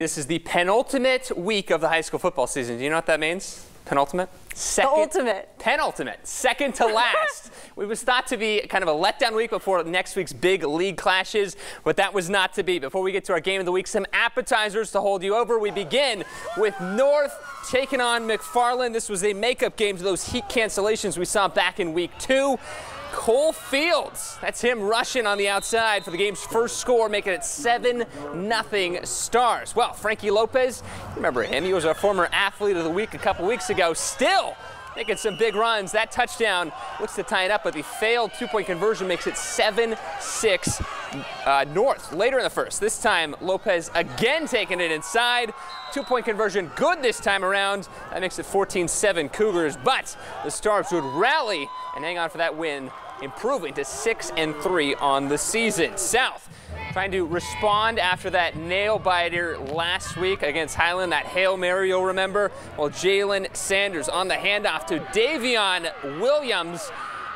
This is the penultimate week of the high school football season. Do you know what that means? Penultimate? Penultimate. Second to last. It was thought to be kind of a letdown week before next week's big league clashes, but that was not to be. Before we get to our game of the week, some appetizers to hold you over. We begin with North taking on McFarland. This was a makeup game to those heat cancellations we saw back in week 2. Cole Fields, that's him rushing on the outside for the game's first score, making it 7-0 Stars. Well, Frankie Lopez, remember him, he was our former athlete of the week a couple weeks ago, still making some big runs. That touchdown looks to tie it up, but the failed two-point conversion makes it 7-6 North. Later in the first, this time Lopez again taking it inside. Two-point conversion good this time around. That makes it 14-7 Cougars, but the Stars would rally and hang on for that win, improving to 6-3 on the season. South trying to respond after that nail-biter last week against Highland, that Hail Mary you'll remember. Well, Jalen Sanders on the handoff to Davion Williams.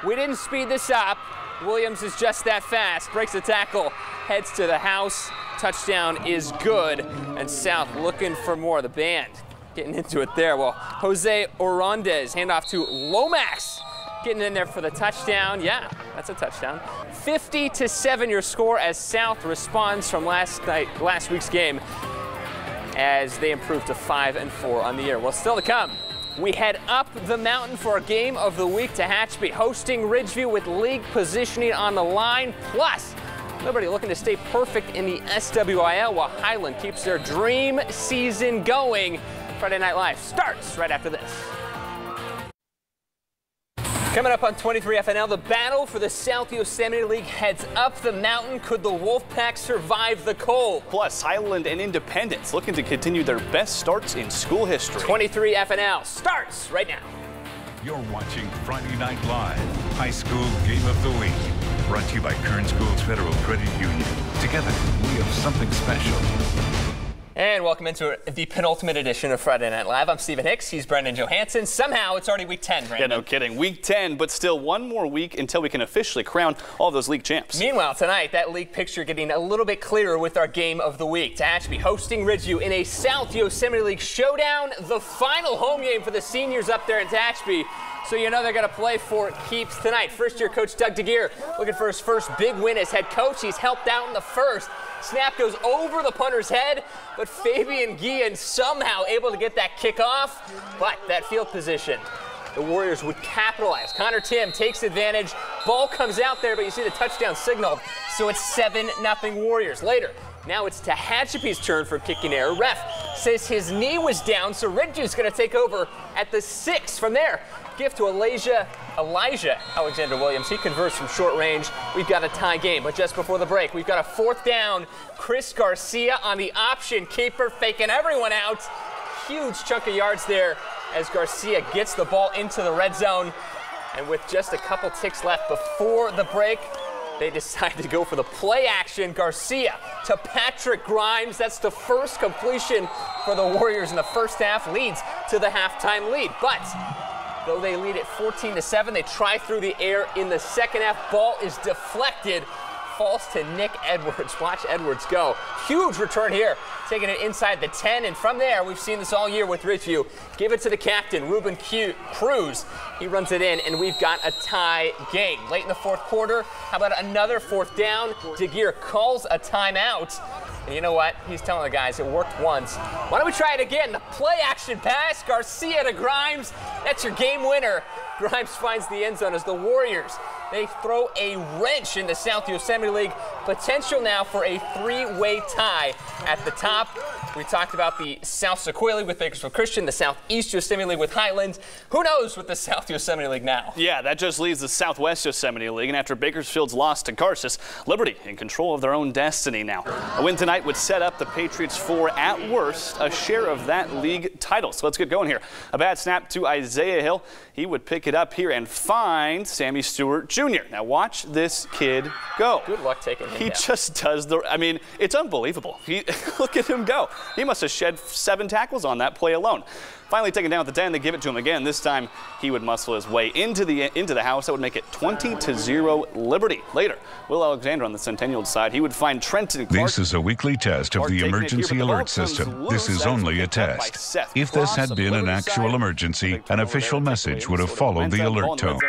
We didn't speed this up. Williams is just that fast. Breaks the tackle, heads to the house. Touchdown is good, and South looking for more. The band getting into it there. Well, Jose Orondez, handoff to Lomax. Getting in there for the touchdown. Yeah, that's a touchdown. 50-7 your score as South responds from last week's game as they improve to 5-4 on the year. Well, still to come, we head up the mountain for our game of the week to Hatchby, hosting Ridgeview with league positioning on the line. Plus, Liberty looking to stay perfect in the SWIL while Highland keeps their dream season going. Friday Night Live starts right after this. Coming up on 23 FNL, the battle for the South Yosemite League heads up the mountain. Could the Wolfpack survive the cold? Plus, Highland and Independence looking to continue their best starts in school history. 23 FNL starts right now. You're watching Friday Night Live, High School Game of the Week. Brought to you by Kern Schools Federal Credit Union. Together, we have something special. And welcome into the penultimate edition of Friday Night Live. I'm Stephen Hicks. He's Brendan Johansson. Somehow, it's already week 10, Brandon. Yeah, no kidding. Week 10, but still one more week until we can officially crown all those league champs. Meanwhile, tonight, that league picture getting a little bit clearer with our game of the week. Tehachapi hosting Ridgeview in a South Yosemite League showdown, the final home game for the seniors up there in Tehachapi. So you know they're going to play for keeps tonight. First-year coach Doug DeGear looking for his first big win as head coach. He's helped out in the first. Snap goes over the punter's head, but Fabian Guillen somehow able to get that kick off. But that field position, the Warriors would capitalize. Connor Tim takes advantage. Ball comes out there, but you see the touchdown signal. So it's 7-0 Warriors. Later, now it's Tehachapi's turn for kicking error. Ref says his knee was down, so Ridgew's going to take over at the 6 from there. Gift to Elijah Alexander Williams. He converts from short range. We've got a tie game, but just before the break, we've got a fourth down. Chris Garcia on the option keeper, faking everyone out. Huge chunk of yards there as Garcia gets the ball into the red zone. And with just a couple ticks left before the break, they decide to go for the play action. Garcia to Patrick Grimes. That's the first completion for the Warriors in the first half, leads to the halftime lead. But though they lead at 14-7, they try through the air in the second half. Ball is deflected, falls to Nick Edwards. Watch Edwards go. Huge return here, taking it inside the 10. And from there, we've seen this all year with Ridgeview. Give it to the captain, Ruben Cruz. He runs it in, and we've got a tie game. Late in the fourth quarter, how about another fourth down? DeGear calls a timeout. And you know what? He's telling the guys it worked once. Why don't we try it again? The play action pass, Garcia to Grimes. That's your game winner. Grimes finds the end zone as the Warriors, they throw a wrench in the South Yosemite League. Potential now for a three-way tie at the top. We talked about the South Sequoia League with Bakersfield Christian, the Southeast Yosemite League with Highlands. Who knows with the South Yosemite League now? Yeah, that just leaves the Southwest Yosemite League. And after Bakersfield's loss to Garces, Liberty in control of their own destiny now. A win tonight would set up the Patriots for, at worst, a share of that league title. So let's get going here. A bad snap to Isaiah Hill. He would pick it up here and find Sammy Stewart Jr. Now watch this kid go. Good luck taking him down. He just does I mean, it's unbelievable. Look at him go. He must have shed 7 tackles on that play alone. Finally taken down at the 10, they give it to him again. This time he would muscle his way into the house. That would make it 20-0 Liberty. Later, Will Alexander on the Centennial side, he would find Trenton Clark. This is a weekly test of the emergency alert system. This is only a test. If this had been an actual emergency, an official message would have followed the alert tone.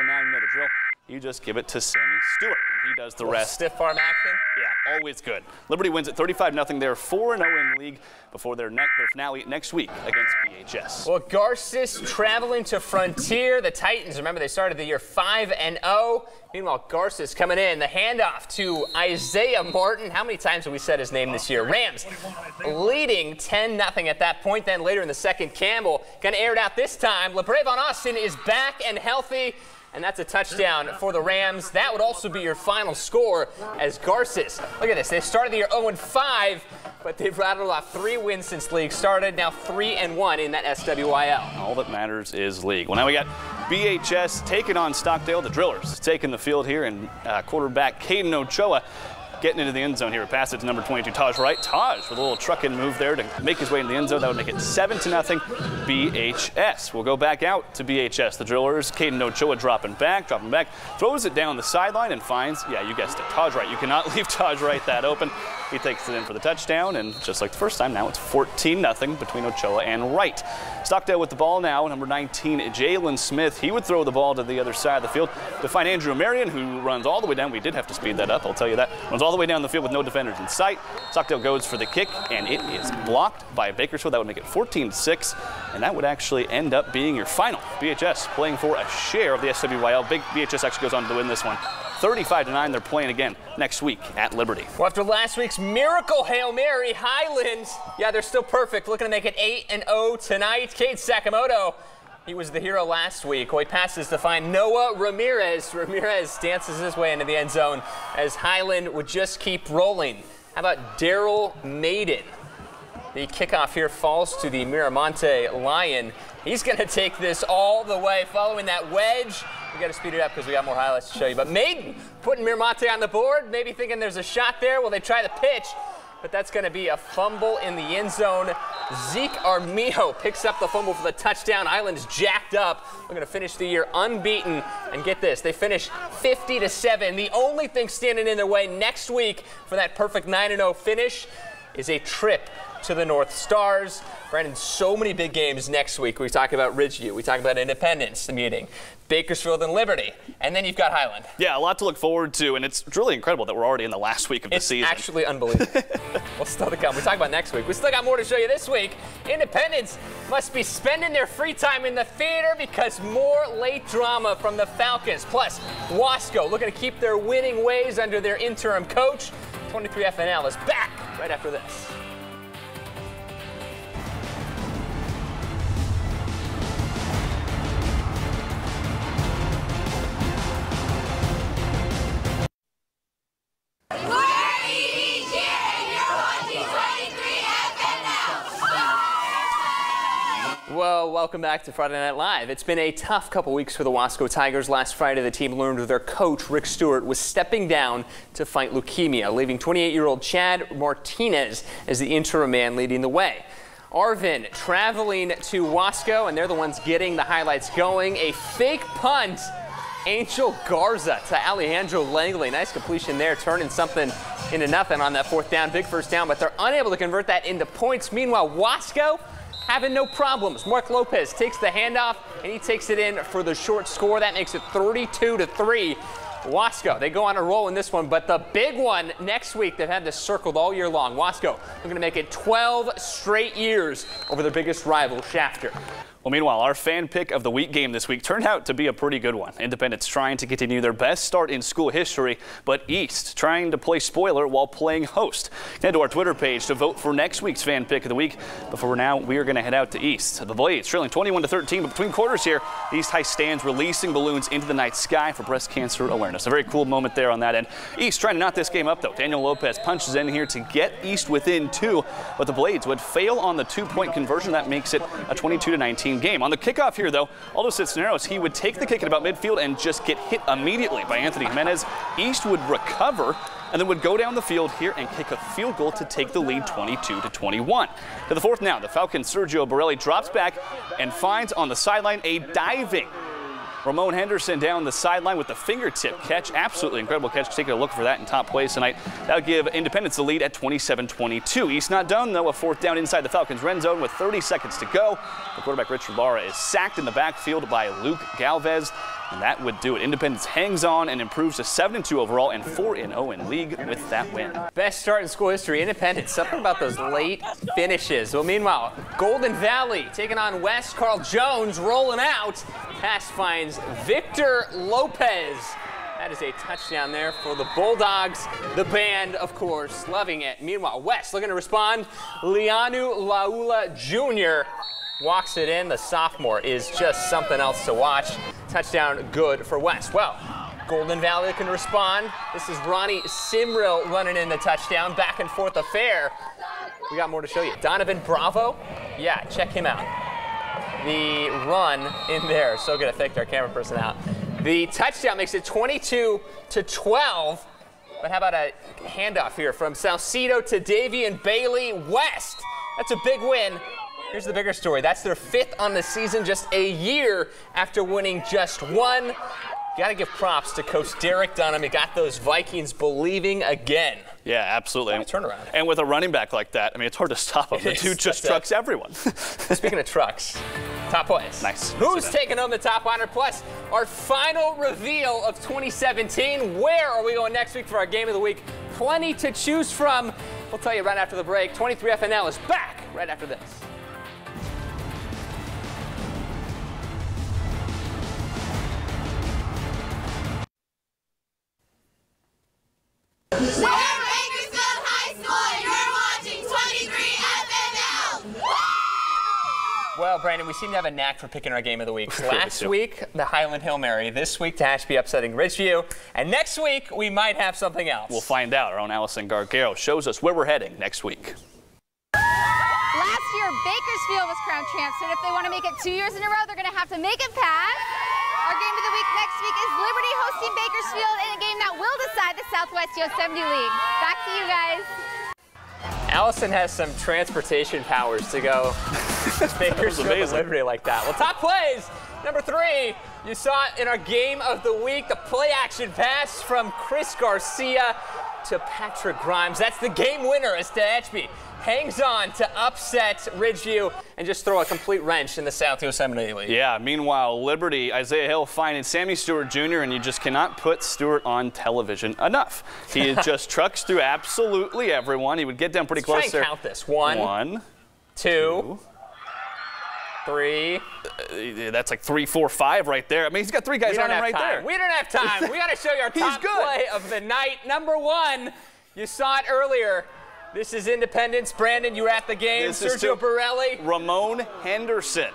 You just give it to Sammy Stewart. He does the rest. Stiff arm action? Yeah, always good. Liberty wins at 35-0. They're 4-0 in the league before their finale next week against BHS. Well, Garces traveling to Frontier. The Titans, remember, they started the year 5-0. Meanwhile, Garces coming in. The handoff to Isaiah Martin. How many times have we said his name this year? Rams leading 10-0 at that point. Then later in the second, Campbell going to air it out this time. LeBray Von Austin is back and healthy. And that's a touchdown for the Rams. That would also be your final score as Garces. Look at this. They started the year 0-5, but they've rattled off 3 wins since league started. Now 3-1 in that SWIL. All that matters is league. Well, now we got BHS taking on Stockdale. The Drillers taking the field here, and quarterback Caden Ochoa getting into the end zone here. Pass it to number 22, Taj Wright. Taj with a little truck-in move there to make his way into the end zone. That would make it 7-0 BHS. We'll go back out to BHS. The Drillers, Caden Ochoa dropping back, throws it down the sideline and finds, yeah, you guessed it, Taj Wright. You cannot leave Taj Wright that open. He takes it in for the touchdown, and just like the first time, now it's 14-0 between Ochoa and Wright. Stockdale with the ball now, number 19, Jalen Smith. He would throw the ball to the other side of the field to find Andrew Marion, who runs all the way down. We did have to speed that up, I'll tell you that. Runs all the way down the field with no defenders in sight. Stockdale goes for the kick, and it is blocked by Bakersfield. That would make it 14-6, and that would actually end up being your final. BHS playing for a share of the SWIL. Big BHS actually goes on to win this one. 35-9, they're playing again next week at Liberty. Well, after last week's miracle Hail Mary, Highland, yeah, they're still perfect. Looking to make it 8-0 tonight. Cade Sakamoto, he was the hero last week. Well, he passes to find Noah Ramirez. Ramirez dances his way into the end zone as Highland would just keep rolling. How about Daryl Maiden? The kickoff here falls to the Miramonte Lion. He's going to take this all the way following that wedge. We got to speed it up because we got more highlights to show you. But Maiden putting Miramonte on the board, maybe thinking there's a shot there. Well, they try the pitch, but that's going to be a fumble in the end zone. Zeke Armijo picks up the fumble for the touchdown. Island's jacked up. We're going to finish the year unbeaten. And get this, they finish 50-7. The only thing standing in their way next week for that perfect 9-0 finish is a trip to the North Stars. Brandon, so many big games next week. We talk about Ridgeview. We talk about Independence, the meeting, Bakersfield and Liberty, and then you've got Highland. Yeah, a lot to look forward to, and it's really incredible that we're already in the last week of the season. It's actually unbelievable. What's still to come? We talk about next week. We still got more to show you this week. Independence must be spending their free time in the theater because more late drama from the Falcons. Plus, Wasco looking to keep their winning ways under their interim coach. 23 FNL is back right after this. Well, welcome back to Friday Night Live. It's been a tough couple weeks for the Wasco Tigers. Last Friday, the team learned their coach, Rick Stewart, was stepping down to fight leukemia, leaving 28-year-old Chad Martinez as the interim man leading the way. Arvin traveling to Wasco, and they're the ones getting the highlights going. A fake punt, Angel Garza to Alejandro Langley. Nice completion there, turning something into nothing on that fourth down. Big first down, but they're unable to convert that into points. Meanwhile, Wasco having no problems. Mark Lopez takes the handoff, and he takes it in for the short score. That makes it 32-3. Wasco, they go on a roll in this one, but the big one next week, they've had this circled all year long. Wasco, they're going to make it 12 straight years over their biggest rival, Shafter. Well, meanwhile, our fan pick of the week game this week turned out to be a pretty good one. Independence trying to continue their best start in school history, but East trying to play spoiler while playing host. Head to our Twitter page to vote for next week's fan pick of the week. But for now, we are going to head out to East. The Blades trailing 21-13, but between quarters here, East High stands releasing balloons into the night sky for breast cancer awareness. A very cool moment there on that end. East trying to knot this game up, though. Daniel Lopez punches in here to get East within 2, but the Blades would fail on the 2-point conversion. That makes it a 22-19 game. On the kickoff here, though, Aldo Cisneros, he would take the kick at about midfield and just get hit immediately by Anthony Jimenez. East would recover, and then would go down the field here and kick a field goal to take the lead 22-21. To the fourth now, the Falcons' Sergio Borelli drops back and finds on the sideline a diving Ramon Henderson down the sideline with the fingertip catch. Absolutely incredible catch. Taking a look for that in top plays tonight. That'll give Independence the lead at 27-22. East not done, though. A fourth down inside the Falcons' red zone with 30 seconds to go. The quarterback, Richard Lara, is sacked in the backfield by Luke Galvez, and that would do it. Independence hangs on and improves to 7-2 overall and 4-0 in league with that win. Best start in school history. Independence. Something about those late finishes. Well, meanwhile, Golden Valley taking on West. Karl Jones rolling out. Pass finds Victor Lopez. That is a touchdown there for the Bulldogs. The band, of course, loving it. Meanwhile, West looking to respond. Lianu Laula Jr. walks it in. The sophomore is just something else to watch. Touchdown good for West. Well, Golden Valley can respond. This is Ronnie Simril running in the touchdown. Back and forth affair. We got more to show you. Donovan Bravo. Yeah, check him out. The run in there. So good. I faked our camera person out. The touchdown makes it 22-12. But how about a handoff here from Salcedo to Davian Bailey West? That's a big win. Here's the bigger story. That's their 5th on the season, just a year after winning just one. Got to give props to Coach Derek Dunham. He got those Vikings believing again. Yeah, absolutely. Turnaround. And with a running back like that, I mean, it's hard to stop him. The dude just trucks everyone. Speaking of trucks, top plays. Nice. Who's taking home the top honor? Plus, our final reveal of 2017. Where are we going next week for our game of the week? Plenty to choose from. We'll tell you right after the break. 23FNL is back right after this. We're Bakersfield High School, and you're watching 23FNL. Well, Brandon, we seem to have a knack for picking our game of the week. Last week, the Highland Hail Mary. This week, Tehachapi upsetting Ridgeview. And next week, we might have something else. We'll find out. Our own Allison Gargaro shows us where we're heading next week. Last year, Bakersfield was crowned champs, and if they want to make it 2 years in a row, they're going to have to make it past. Our game of the week next week is Liberty hosting Bakersfield in a game that will decide the Southwest Yosemite League. Back to you guys. Allison has some transportation powers to go Bakersfield and Liberty like that. Well, top plays. Number 3, you saw it in our game of the week. The play action pass from Chris Garcia to Patrick Grimes. That's the game winner as Tehachapi hangs on to upset Ridgeview and just throw a complete wrench in the South Yosemite League. Yeah, meanwhile, Liberty, Isaiah Hill finding Sammy Stewart Jr., and you just cannot put Stewart on television enough. He just trucks through absolutely everyone. He would get down pretty close there. Try and count this. One, two, 3. That's like 3, 4, 5 right there. I mean, he's got 3 guys on him right there. We don't have time. We got to show you our top play of the night. Number 1, you saw it earlier. This is Independence. Brandon, you were at the game. Sergio Borelli. Ramon Henderson.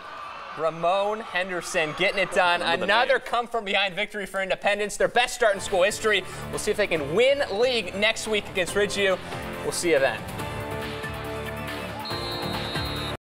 Ramon Henderson getting it done. Another come-from-behind victory for Independence. Their best start in school history. We'll see if they can win league next week against Ridgeview. We'll see you then.